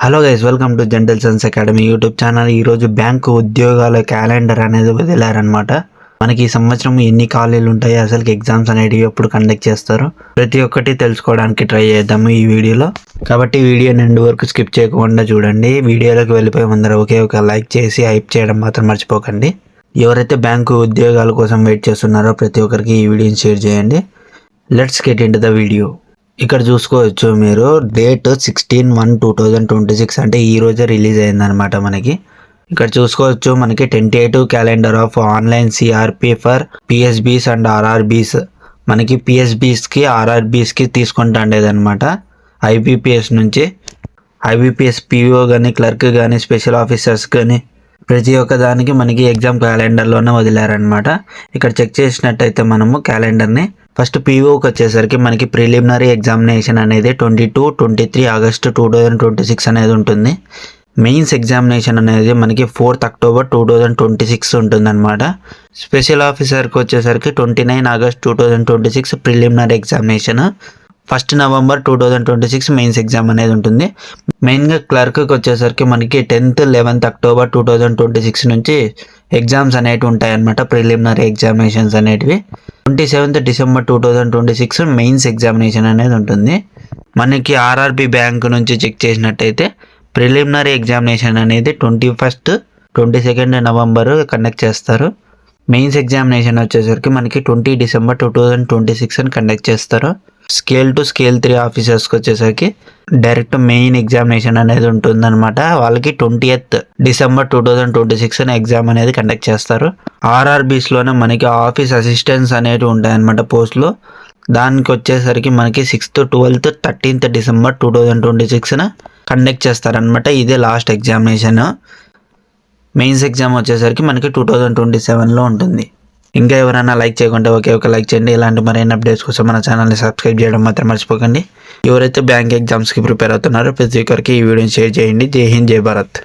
Hello guys, welcome to gentle Sons academy YouTube channel. ఈరోజు bank ఉద్యోగాల calendar అనేది వదిలారనమాట. మనకి ఈ సంవత్సరం ఎన్ని ఖాళీలు ఉంటాయి, అసలు ఎగ్జామ్స్ అనేవి ఎప్పుడు కండక్ట్ చేస్తారు, ప్రతి ఒక్కటి తెలుసుకోవడానికి ట్రై చేద్దాము ఈ వీడియోలో. కాబట్టి వీడియో ఎండ్ వరకు స్కిప్ చేయకుండా చూడండి. వీడియోలోకి వెళ్ళిపోయే ముందర ఒకే ఒక లైక్ చేసి హైప్ చేయడం మాత్రం మర్చిపోకండి. ఎవరైతే బ్యాంకు ఉద్యోగాల కోసం వెయిట్ చేస్తున్నారో ప్రతి ఒక్కరికి ఈ వీడియోని షేర్ చేయండి. Let's get in to the video. ఇక్కడ చూసుకోవచ్చు మీరు, డేట్ 16/1/2026 అంటే ఈ రోజే రిలీజ్ అయిందనమాట. మనకి ఇక్కడ చూసుకోవచ్చు, మనకి tentative calendar of online CRP for PSBs and RRBs. మనకి పిఎస్బీస్కి ఆర్ఆర్బీస్కి తీసుకుంటాండేదన్నమాట. ఐబీపీఎస్ నుంచి ఐబీపీఎస్ పీఓ కానీ, క్లర్క్ కానీ, స్పెషల్ ఆఫీసర్స్ కానీ ప్రతి ఒక్క దానికి మనకి ఎగ్జామ్ క్యాలెండర్లోనే వదిలారనమాట. ఇక్కడ చెక్ చేసినట్టయితే మనము క్యాలెండర్ని ఫస్ట్ పీఓకి వచ్చేసరికి మనకి ప్రిలిమినరీ ఎగ్జామినేషన్ అనేది 22-23 ఆగస్టు 2026 అనేది ఉంటుంది. మెయిన్స్ ఎగ్జామినేషన్ అనేది మనకి 4th అక్టోబర్ 2026 ఉంటుందన్నమాట. స్పెషల్ ఆఫీసర్కి వచ్చేసరికి 29 August 2026 preliminary examination. 1 November 2026 mains exam అనేది ఉంటుంది. మెయిన్గా క్లర్క్కి వచ్చేసరికి మనకి 10th 11th అక్టోబర్ 2026 నుంచి ఎగ్జామ్స్ అనేవి ఉంటాయి అన్నమాట. ప్రిలిమినరీ ఎగ్జామినేషన్స్ అనేటివి 27th డిసెంబర్ 2026 మెయిన్స్ ఎగ్జామినేషన్ అనేది ఉంటుంది. మనకి ఆర్ఆర్బి బ్యాంక్ నుంచి చెక్ చేసినట్టయితే ప్రిలిమినరీ ఎగ్జామినేషన్ అనేది 21st 22nd నవంబర్ కండక్ట్ చేస్తారు. మెయిన్స్ ఎగ్జామినేషన్ వచ్చేసరికి మనకి 20 డిసెంబర్ 2026 అని కండక్ట్ చేస్తారు. స్కేల్ 2 స్కేల్ 3 ఆఫీసర్స్కి వచ్చేసరికి డైరెక్ట్ మెయిన్ ఎగ్జామినేషన్ అనేది ఉంటుందన్నమాట. వాళ్ళకి 20th డిసెంబర్ 2026 అని ఎగ్జామ్ అనేది కండక్ట్ చేస్తారు. ఆర్ఆర్బీస్లోనే మనకి ఆఫీస్ అసిస్టెంట్స్ అనేవి ఉంటాయన్నమాట పోస్టులు. దానికి వచ్చేసరికి మనకి 6th 12th 13th December 2026 conduct చేస్తారనమాట. ఇదే లాస్ట్ ఎగ్జామినేషన్. మెయిన్స్ ఎగ్జామ్ వచ్చేసరికి మనకి 2027లో ఉంటుంది. ఇంకా ఎవరైనా లైక్ చేయకుంటే ఒకే ఒక లైక్ చేయండి. ఇలాంటి మరిన్ని అప్డేట్స్ కోసం మన ఛానల్ని సబ్స్క్రైబ్ చేయడం మాత్రం మర్చిపోకండి. ఎవరైతే బ్యాంక్ ఎగ్జామ్స్కి ప్రిపేర్ అవుతున్నారో ప్రతి ఒక్కరికి ఈ వీడియోని షేర్ చేయండి. జై హింద్, జై భారత్.